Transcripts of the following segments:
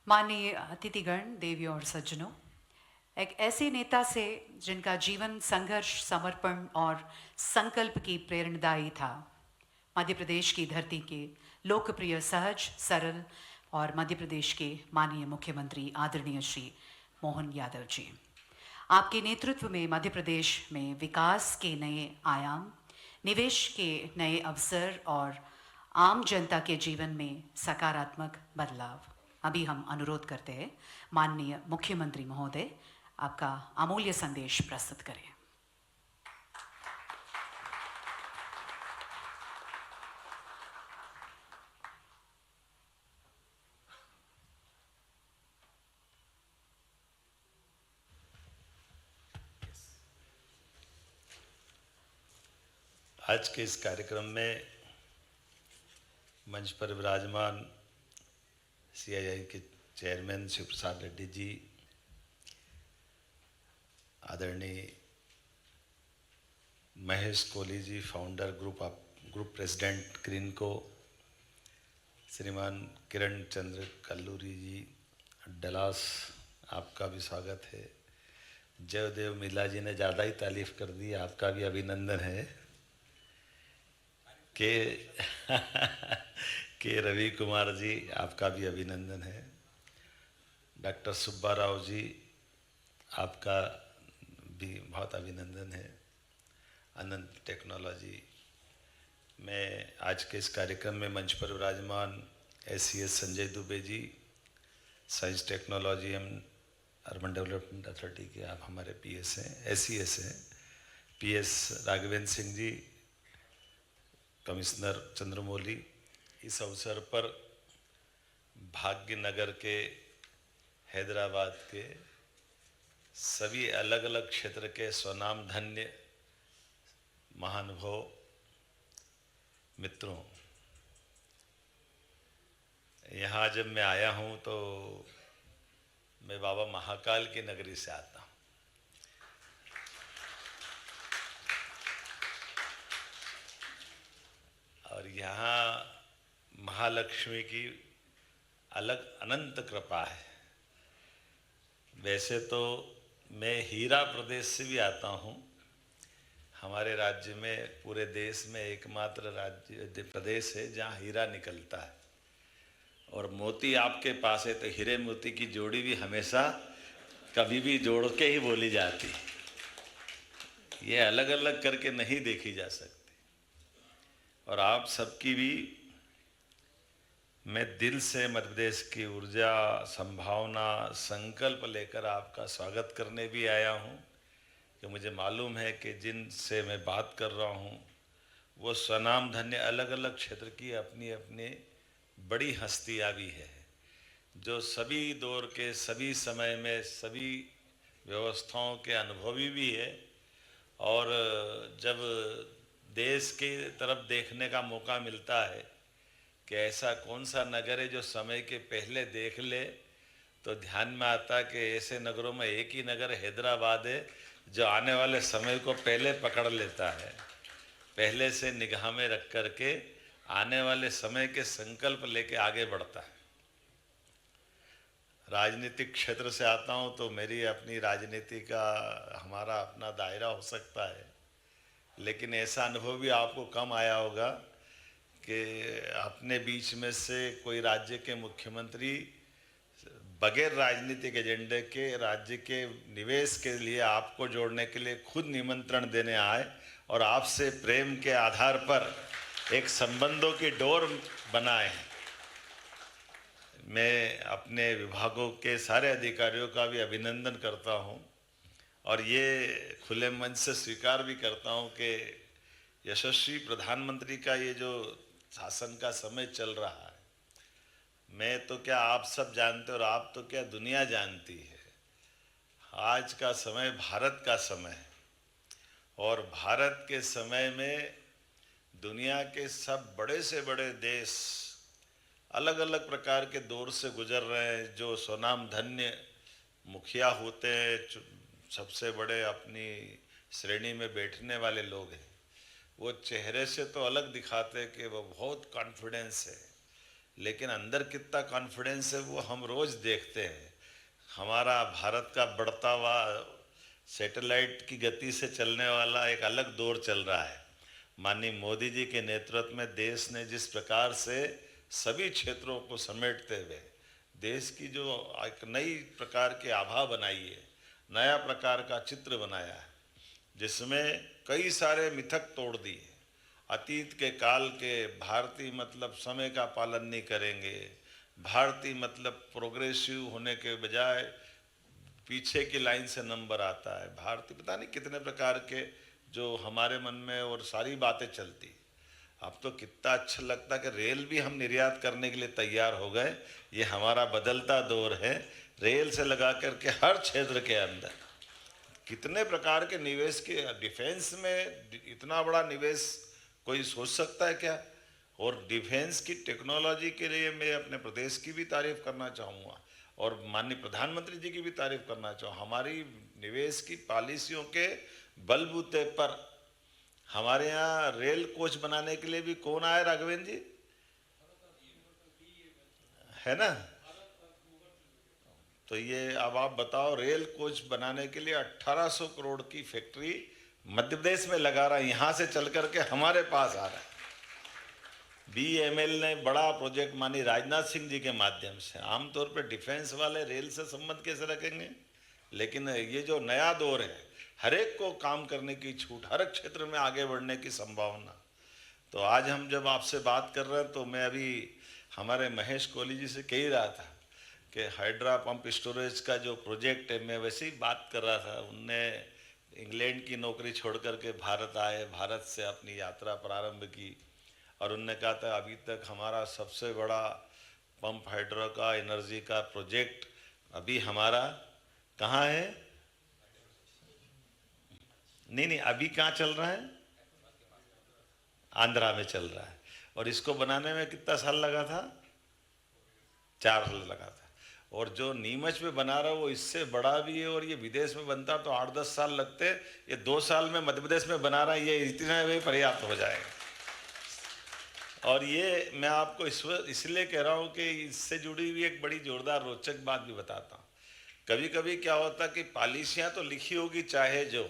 माननीय अतिथिगण, देवियों और सज्जनों, एक ऐसे नेता से जिनका जीवन संघर्ष, समर्पण और संकल्प की प्रेरणादायी था, मध्य प्रदेश की धरती के लोकप्रिय, सहज, सरल और मध्य प्रदेश के माननीय मुख्यमंत्री आदरणीय श्री मोहन यादव जी। आपके नेतृत्व में मध्य प्रदेश में विकास के नए आयाम, निवेश के नए अवसर और आम जनता के जीवन में सकारात्मक बदलाव। अभी हम अनुरोध करते हैं माननीय मुख्यमंत्री महोदय आपका अमूल्य संदेश प्रस्तुत करें। आज के इस कार्यक्रम में मंच पर विराजमान सीआईआई के चेयरमैन शिव प्रसाद रेड्डी जी, आदरणीय Mahesh Kohli ji, founder group president क्रीनको, श्रीमान किरण चंद्र कल्लूरी जी डलास, आपका भी स्वागत है। जयदेव मिला जी ने ज़्यादा ही तारीफ कर दी, आपका भी अभिनंदन है। के रवि कुमार जी, आपका भी अभिनंदन है। डॉक्टर सुब्बा राव जी, आपका भी बहुत अभिनंदन है। अनंत टेक्नोलॉजी में आज के इस कार्यक्रम में मंच पर विराजमान SCS Sanjay Dubey ji, science technology and urban development authority के आप हमारे पीएस हैं, एससीएस हैं। PS Raghavendra Singh ji, commissioner Chandramouli. इस अवसर पर भाग्यनगर के, हैदराबाद के सभी अलग अलग क्षेत्र के स्वनाम धन्य महानुभाव मित्रों, यहाँ जब मैं आया हूँ तो मैं बाबा महाकाल की नगरी से आता हूँ। और यहाँ महालक्ष्मी की अलग अनंत कृपा है। वैसे तो मैं हीरा प्रदेश से भी आता हूँ। हमारे राज्य में, पूरे देश में एकमात्र राज्य प्रदेश है जहाँ हीरा निकलता है। और मोती आपके पास है तो हीरे मोती की जोड़ी भी हमेशा कभी भी जोड़ के ही बोली जाती है। ये अलग अलग करके नहीं देखी जा सकती। और आप सबकी भी मैं दिल से मध्य प्रदेश की ऊर्जा, संभावना, संकल्प लेकर आपका स्वागत करने भी आया हूँ कि मुझे मालूम है कि जिनसे मैं बात कर रहा हूँ वो स्वनाम धन्य अलग अलग क्षेत्र की अपनी अपनी बड़ी हस्तियाँ भी है, जो सभी दौर के, सभी समय में, सभी व्यवस्थाओं के अनुभवी भी है। और जब देश की तरफ देखने का मौका मिलता है कि ऐसा कौन सा नगर है जो समय के पहले देख ले, तो ध्यान में आता कि ऐसे नगरों में एक ही नगर हैदराबाद है जो आने वाले समय को पहले पकड़ लेता है, पहले से निगाह में रख कर के आने वाले समय के संकल्प लेके आगे बढ़ता है। राजनीतिक क्षेत्र से आता हूँ तो मेरी अपनी राजनीति का हमारा अपना दायरा हो सकता है, लेकिन ऐसा अनुभव भी आपको कम आया होगा कि अपने बीच में से कोई राज्य के मुख्यमंत्री बगैर राजनीतिक एजेंडे के राज्य के निवेश के लिए आपको जोड़ने के लिए खुद निमंत्रण देने आए और आपसे प्रेम के आधार पर एक संबंधों की डोर बनाए हैं। मैं अपने विभागों के सारे अधिकारियों का भी अभिनंदन करता हूं और ये खुले मन से स्वीकार भी करता हूं कि यशस्वी प्रधानमंत्री का ये जो शासन का समय चल रहा है, मैं तो क्या आप सब जानते और आप तो क्या दुनिया जानती है, आज का समय भारत का समय है। और भारत के समय में दुनिया के सब बड़े से बड़े देश अलग अलग प्रकार के दौर से गुजर रहे हैं। जो स्वनाम धन्य मुखिया होते हैं, सबसे बड़े अपनी श्रेणी में बैठने वाले लोग हैं, वो चेहरे से तो अलग दिखाते कि वो बहुत कॉन्फिडेंस है, लेकिन अंदर कितना कॉन्फिडेंस है वो हम रोज़ देखते हैं। हमारा भारत का बढ़ता हुआ सैटेलाइट की गति से चलने वाला एक अलग दौर चल रहा है। माननीय मोदी जी के नेतृत्व में देश ने जिस प्रकार से सभी क्षेत्रों को समेटते हुए देश की जो एक नई प्रकार की आभा बनाई है, नया प्रकार का चित्र बनाया है, जिसमें कई सारे मिथक तोड़ दिए। अतीत के काल के भारतीय मतलब समय का पालन नहीं करेंगे, भारतीय मतलब प्रोग्रेसिव होने के बजाय पीछे की लाइन से नंबर आता है, भारतीय पता नहीं कितने प्रकार के जो हमारे मन में और सारी बातें चलती। अब तो कितना अच्छा लगता कि रेल भी हम निर्यात करने के लिए तैयार हो गए। ये हमारा बदलता दौर है। रेल से लगा करके हर क्षेत्र के अंदर कितने प्रकार के निवेश के, डिफेंस में इतना बड़ा निवेश कोई सोच सकता है क्या? और डिफेंस की टेक्नोलॉजी के लिए मैं अपने प्रदेश की भी तारीफ करना चाहूँगा और माननीय प्रधानमंत्री जी की भी तारीफ करना चाहूँ। हमारी निवेश की पॉलिसियों के बलबूते पर हमारे यहाँ रेल कोच बनाने के लिए भी कौन आया राघवेंद्र जी, है ना? तो ये अब आप बताओ, रेल कोच बनाने के लिए 1800 करोड़ की फैक्ट्री मध्य प्रदेश में लगा रहा है, यहाँ से चल करके हमारे पास आ रहा है। BML ने बड़ा प्रोजेक्ट मानी राजनाथ सिंह जी के माध्यम से। आमतौर पर डिफेंस वाले रेल से संबंध कैसे रखेंगे, लेकिन ये जो नया दौर है, हर एक को काम करने की छूट, हर एक क्षेत्र में आगे बढ़ने की संभावना। तो आज हम जब आपसे बात कर रहे हैं तो मैं अभी हमारे महेश कोहली जी से कह ही रहा था कि हाइड्रा पंप स्टोरेज का जो प्रोजेक्ट है, मैं वैसे ही बात कर रहा था। उनने इंग्लैंड की नौकरी छोड़ करके भारत आए, भारत से अपनी यात्रा प्रारंभ की और उनने कहा था अभी तक हमारा सबसे बड़ा पंप हाइड्रो का एनर्जी का प्रोजेक्ट अभी हमारा कहाँ है? नहीं, अभी कहाँ चल रहा है? आंध्रा में चल रहा है। और इसको बनाने में कितना साल लगा था? 4 साल लगा था। और जो नीमच में बना रहा है वो इससे बड़ा भी है, और ये विदेश में बनता तो 8-10 साल लगते। ये 2 साल में मध्य प्रदेश में बना रहा है, ये इतना भी पर्याप्त हो जाएगा। और ये मैं आपको इसलिए कह रहा हूँ कि इससे जुड़ी हुई एक बड़ी जोरदार रोचक बात भी बताता हूँ। कभी कभी क्या होता कि पॉलिसियाँ तो लिखी होगी चाहे जो,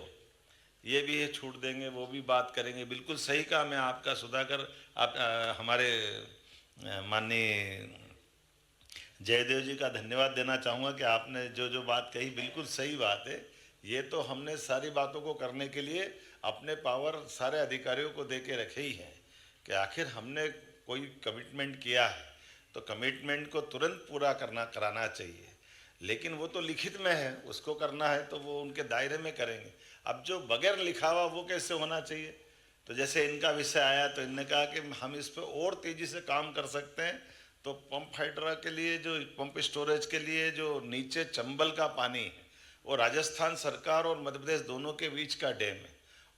ये भी है छूट देंगे, वो भी बात करेंगे। बिल्कुल सही कहा। मैं आपका सुधाकर आप हमारे माननीय जयदेव जी का धन्यवाद देना चाहूँगा कि आपने जो जो बात कही बिल्कुल सही बात है। ये तो हमने सारी बातों को करने के लिए अपने पावर सारे अधिकारियों को दे के रखे ही हैं कि आखिर हमने कोई कमिटमेंट किया है तो कमिटमेंट को तुरंत पूरा कराना चाहिए। लेकिन वो तो लिखित में है, उसको करना है तो वो उनके दायरे में करेंगे। अब जो बगैर लिखा हुआ वो कैसे होना चाहिए? तो जैसे इनका विषय आया तो इन्होंने कहा कि हम इस पर और तेज़ी से काम कर सकते हैं। तो पंप हाइड्रा के लिए, जो पंप स्टोरेज के लिए जो नीचे चंबल का पानी है, वो राजस्थान सरकार और मध्य प्रदेश दोनों के बीच का डैम है,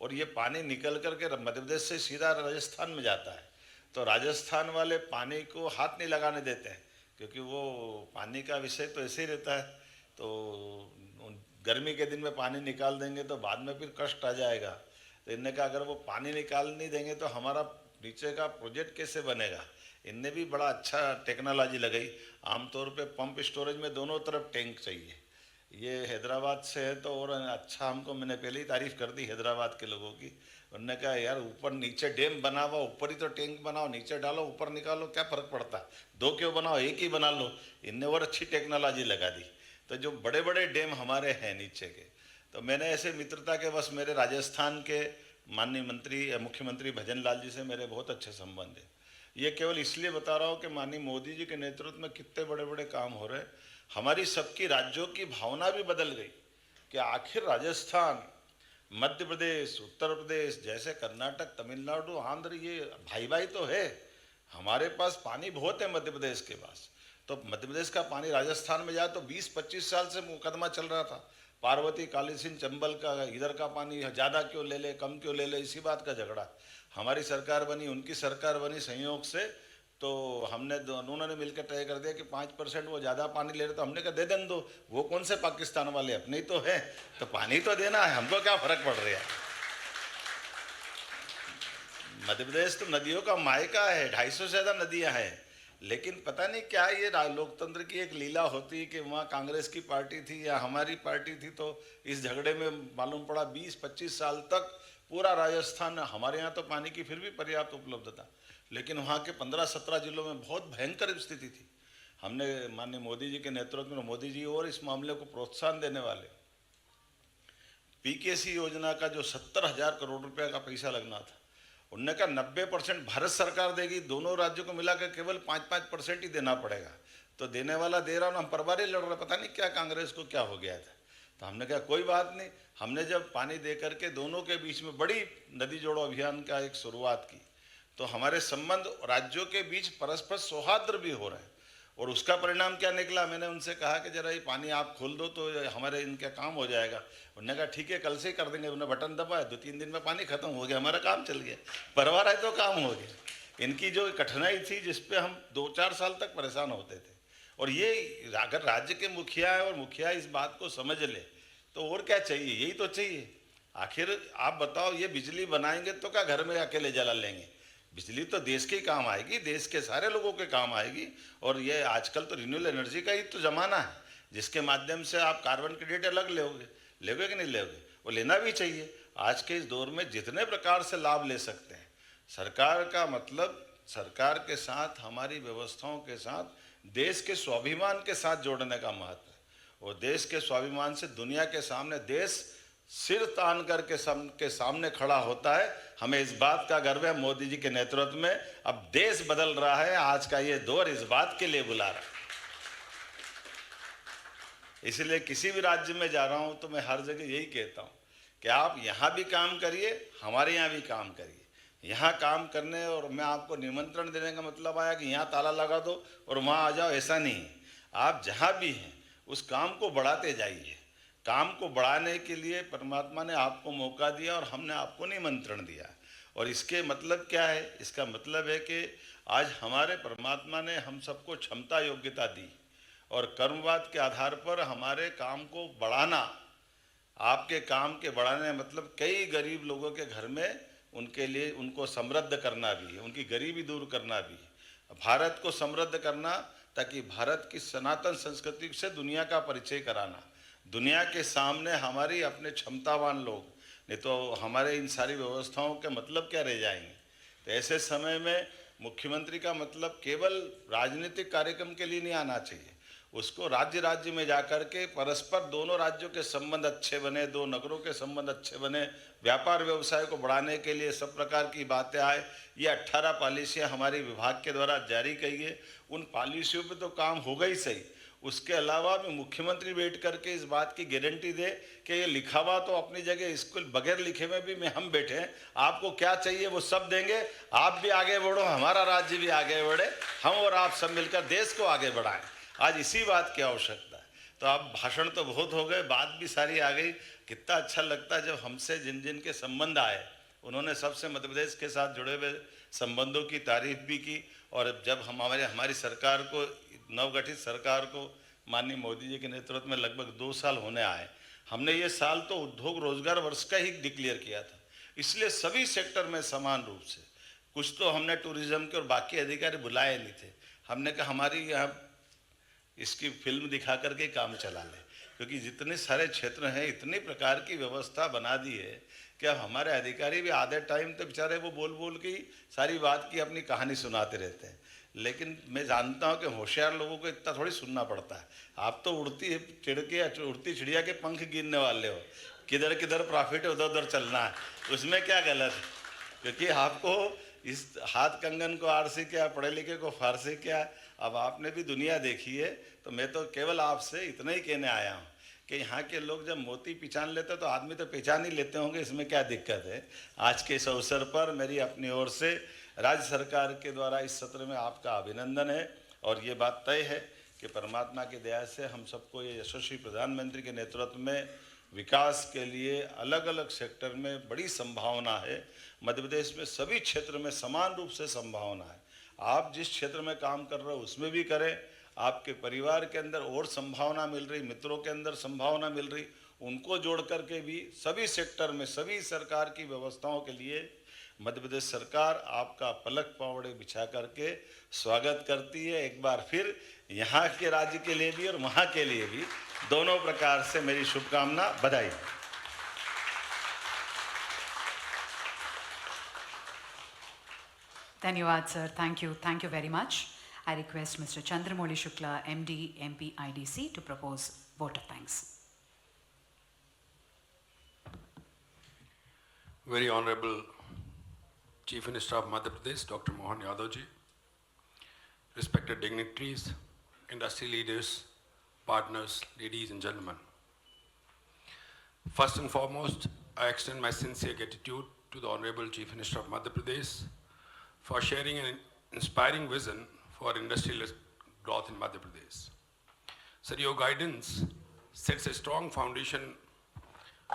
और ये पानी निकल करके मध्य प्रदेश से सीधा राजस्थान में जाता है। तो राजस्थान वाले पानी को हाथ नहीं लगाने देते हैं, क्योंकि वो पानी का विषय तो ऐसे ही रहता है। तो गर्मी के दिन में पानी निकाल देंगे तो बाद में फिर कष्ट आ जाएगा। तो इनने कहा अगर वो पानी निकाल नहीं देंगे तो हमारा नीचे का प्रोजेक्ट कैसे बनेगा। इनने भी बड़ा अच्छा टेक्नोलॉजी लगाई। आमतौर पे पंप स्टोरेज में दोनों तरफ टैंक चाहिए। ये हैदराबाद से है तो और अच्छा, हमको मैंने पहले ही तारीफ़ कर दी हैदराबाद के लोगों की। उन्होंने कहा यार ऊपर नीचे डैम बना हुआ, ऊपर ही तो टैंक बनाओ, नीचे डालो ऊपर निकालो, क्या फ़र्क पड़ता है? 2 क्यों बनाओ, एक ही बना लो। इनने और अच्छी टेक्नोलॉजी लगा दी। तो जो बड़े बड़े डैम हमारे हैं नीचे के, तो मैंने ऐसे मित्रता के बस मेरे राजस्थान के माननीय मुख्यमंत्री भजन लाल जी से मेरे बहुत अच्छे संबंध हैं। ये केवल इसलिए बता रहा हूँ कि माननीय मोदी जी के नेतृत्व में कितने बड़े बड़े काम हो रहे हैं। हमारी सबकी राज्यों की भावना भी बदल गई कि आखिर राजस्थान, मध्य प्रदेश, उत्तर प्रदेश जैसे कर्नाटक, तमिलनाडु, आंध्र, ये भाई भाई तो है। हमारे पास पानी बहुत है मध्य प्रदेश के पास। तो मध्य प्रदेश का पानी राजस्थान में जाए तो 20-25 साल से मुकदमा चल रहा था। पार्वती, काली सिंह, चंबल का, इधर का पानी ज़्यादा क्यों ले ले, कम क्यों ले ले, इसी बात का झगड़ा। हमारी सरकार बनी, उनकी सरकार बनी संयोग से, तो हमने दोनों ने मिलकर तय कर दिया कि 5% वो ज़्यादा पानी ले रहे, तो हमने कहा दे दें दो। वो कौन से पाकिस्तान वाले, अपने ही तो है, तो पानी तो देना है, हमको क्या फ़र्क पड़ रहा है। मध्य प्रदेश तो नदियों का मायका है, 250 से ज़्यादा नदियाँ हैं। लेकिन पता नहीं क्या ये लोकतंत्र की एक लीला होती है कि वहाँ कांग्रेस की पार्टी थी या हमारी पार्टी थी, तो इस झगड़े में मालूम पड़ा 20-25 साल तक पूरा राजस्थान, हमारे यहाँ तो पानी की फिर भी पर्याप्त उपलब्धता, लेकिन वहाँ के 15-17 जिलों में बहुत भयंकर स्थिति थी। हमने माननीय मोदी जी के नेतृत्व में, मोदी जी और इस मामले को प्रोत्साहन देने वाले, पीकेसी योजना का जो 70,000 करोड़ रुपए का पैसा लगना था, उनने कहा 90% भारत सरकार देगी, दोनों राज्यों को मिलाकर केवल 5-5% ही देना पड़ेगा। तो देने वाला दे रहा, हम परवारी लड़ रहे, पता नहीं क्या कांग्रेस को क्या हो गया था। तो हमने कहा कोई बात नहीं, हमने जब पानी दे करके दोनों के बीच में बड़ी नदी जोड़ो अभियान का एक शुरुआत की, तो हमारे संबंध राज्यों के बीच परस्पर सौहार्द भी हो रहे हैं। और उसका परिणाम क्या निकला, मैंने उनसे कहा कि जरा ये पानी आप खोल दो तो हमारे इनका काम हो जाएगा। उन्होंने कहा ठीक है, कल से ही कर देंगे। उन्होंने बटन दबाया, 2-3 दिन में पानी खत्म हो गया, हमारा काम चल गया, परवार है तो काम हो गया। इनकी जो कठिनाई थी जिसपे हम 2-4 साल तक परेशान होते थे, और ये अगर राज्य के मुखिया है और मुखिया इस बात को समझ ले तो और क्या चाहिए, यही तो चाहिए। आखिर आप बताओ, ये बिजली बनाएंगे तो क्या घर में अकेले जला लेंगे? बिजली तो देश के काम आएगी, देश के सारे लोगों के काम आएगी। और ये आजकल तो रिन्यूएबल एनर्जी का ही तो ज़माना है, जिसके माध्यम से आप कार्बन क्रेडिट अलग लोगे कि नहीं लोगे? वो लेना भी चाहिए। आज के इस दौर में जितने प्रकार से लाभ ले सकते हैं, सरकार का मतलब सरकार के साथ, हमारी व्यवस्थाओं के साथ, देश के स्वाभिमान के साथ जोड़ने का महत्व है। और देश के स्वाभिमान से दुनिया के सामने देश सिर तान करके सबके सामने खड़ा होता है। हमें इस बात का गर्व है, मोदी जी के नेतृत्व में अब देश बदल रहा है। आज का ये दौर इस बात के लिए बुला रहा है। इसलिए किसी भी राज्य में जा रहा हूं तो मैं हर जगह यही कहता हूं कि आप यहां भी काम करिए, हमारे यहां भी काम करिए। यहाँ काम करने और मैं आपको निमंत्रण देने का मतलब आया कि यहाँ ताला लगा दो और वहाँ आ जाओ, ऐसा नहीं है। आप जहाँ भी हैं उस काम को बढ़ाते जाइए। काम को बढ़ाने के लिए परमात्मा ने आपको मौका दिया और हमने आपको निमंत्रण दिया। और इसके मतलब क्या है? इसका मतलब है कि आज हमारे परमात्मा ने हम सबको क्षमता योग्यता दी और कर्मवाद के आधार पर हमारे काम को बढ़ाना, आपके काम के बढ़ाने मतलब कई गरीब लोगों के घर में उनके लिए उनको समृद्ध करना भी है, उनकी गरीबी दूर करना भी है, भारत को समृद्ध करना ताकि भारत की सनातन संस्कृति से दुनिया का परिचय कराना, दुनिया के सामने हमारी अपने क्षमतावान लोग, नहीं तो हमारे इन सारी व्यवस्थाओं के मतलब क्या रह जाएंगे। तो ऐसे समय में मुख्यमंत्री का मतलब केवल राजनीतिक कार्यक्रम के लिए नहीं आना चाहिए, उसको राज्य राज्य में जाकर के परस्पर दोनों राज्यों के संबंध अच्छे बने, दो नगरों के संबंध अच्छे बने, व्यापार व्यवसाय को बढ़ाने के लिए सब प्रकार की बातें आए। ये 18 पॉलिसियाँ हमारे विभाग के द्वारा जारी की गई। उन पॉलिसियों पे तो काम होगा ही सही, उसके अलावा भी मुख्यमंत्री बैठ करके इस बात की गारंटी दे कि ये लिखा हुआ तो अपनी जगह, इसको बगैर लिखे में भी हम बैठे हैं, आपको क्या चाहिए वो सब देंगे, आप भी आगे बढ़ो, हमारा राज्य भी आगे बढ़े, हम और आप सब मिलकर देश को आगे बढ़ाएं। आज इसी बात की आवश्यकता है। तो अब भाषण तो बहुत हो गए, बात भी सारी आ गई। कितना अच्छा लगता है जब हमसे जिन जिन के संबंध आए उन्होंने सबसे मध्य प्रदेश के साथ जुड़े हुए संबंधों की तारीफ भी की। और जब हम हमारी सरकार को, नवगठित सरकार को माननीय मोदी जी के नेतृत्व में लगभग 2 साल होने आए, हमने ये साल तो उद्योग रोजगार वर्ष का ही डिक्लेयर किया था। इसलिए सभी सेक्टर में समान रूप से, कुछ तो हमने टूरिज्म के और बाकी अधिकारी बुलाए नहीं थे, हमने कहा हमारी यहाँ इसकी फिल्म दिखा करके काम चला ले, क्योंकि जितने सारे क्षेत्र हैं इतनी प्रकार की व्यवस्था बना दी है कि अब हमारे अधिकारी भी आधे टाइम तो बेचारे वो बोल बोल के ही सारी बात की अपनी कहानी सुनाते रहते हैं। लेकिन मैं जानता हूं कि होशियार लोगों को इतना थोड़ी सुनना पड़ता है। आप तो उड़ती चिड़िया के पंख गिनने वाले हो, किधर किधर प्रॉफिट है उधर उधर चलना है, उसमें क्या गलत है? क्योंकि आपको इस हाथ कंगन को आरसी क्या, पढ़े लिखे को फारसी क्या, अब आपने भी दुनिया देखी है। तो मैं तो केवल आपसे इतना ही कहने आया हूँ कि यहाँ के लोग जब मोती पहचान लेते तो आदमी तो पहचान ही लेते होंगे, इसमें क्या दिक्कत है। आज के इस अवसर पर मेरी अपनी ओर से राज्य सरकार के द्वारा इस सत्र में आपका अभिनंदन है। और ये बात तय है कि परमात्मा की दया से हम सबको ये यशस्वी प्रधानमंत्री के नेतृत्व में विकास के लिए अलग अलग सेक्टर में बड़ी संभावना है। मध्य प्रदेश में सभी क्षेत्र में समान रूप से संभावना है। आप जिस क्षेत्र में काम कर रहे हो उसमें भी करें, आपके परिवार के अंदर और संभावना मिल रही, मित्रों के अंदर संभावना मिल रही, उनको जोड़ करके भी सभी सेक्टर में सभी सरकार की व्यवस्थाओं के लिए मध्य प्रदेश सरकार आपका पलक पावड़े बिछा करके स्वागत करती है। एक बार फिर यहाँ के राज्य के लिए भी और वहाँ के लिए भी दोनों प्रकार से मेरी शुभकामना, बधाई। Dhanyawad, sir. Thank you. Thank you very much. I request Mr. Chandramouli Shukla, MD, MP, IDC, to propose vote of thanks. Very Honorable Chief Minister of Madhya Pradesh, Dr. Mohan Yadav ji, respected dignitaries, industry leaders, partners, ladies and gentlemen. First and foremost, I extend my sincere gratitude to the Honorable Chief Minister of Madhya Pradesh for sharing an inspiring vision for industrial growth in Madhya Pradesh. Sir, your guidance sets a strong foundation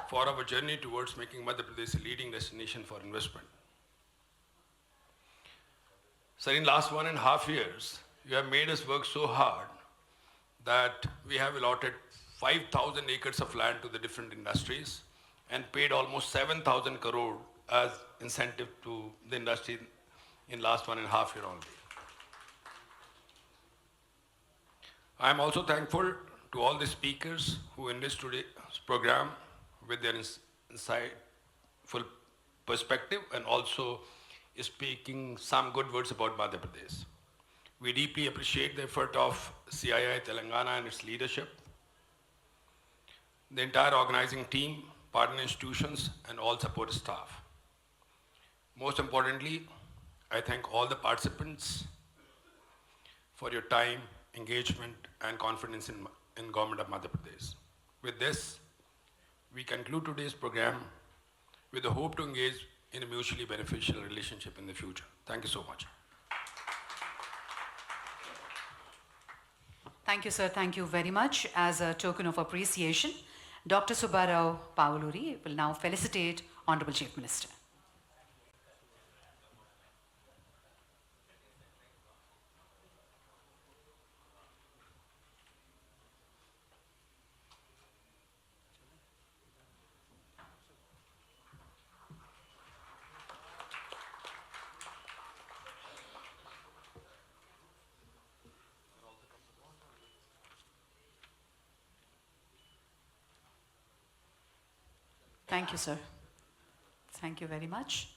for our journey towards making Madhya Pradesh a leading destination for investment. Sir, in last 1.5 years, you have made us work so hard that we have allotted 5,000 acres of land to the different industries and paid almost 7,000 crore as incentive to the industry in last 1.5 years only. I am also thankful to all the speakers who in this today's program with their insightful perspective and also speaking some good words about Madhya Pradesh. We deeply appreciate the effort of CII Telangana and its leadership, the entire organizing team, partner institutions, and all support staff. Most importantly, I thank all the participants for your time, engagement, and confidence in Government of Madhya Pradesh. With this, we conclude today's program with the hope to engage in a mutually beneficial relationship in the future. Thank you so much. Thank you, sir. Thank you very much. As a token of appreciation, Dr. Subbarao Pavuluri will now felicitate Honorable Chief Minister. Thank you, sir. Thank you very much.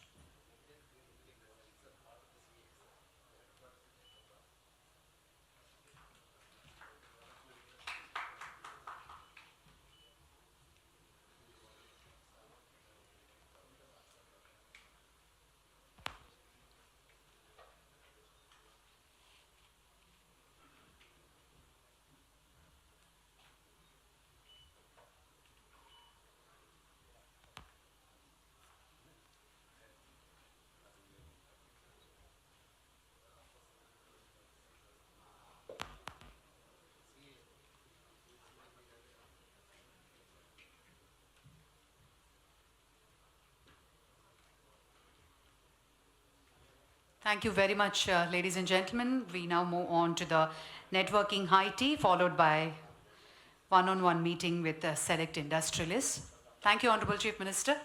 Thank you very much, ladies and gentlemen. We now move on to the networking high tea, followed by one-on-one meeting with select industrialists. Thank you, Honorable Chief Minister.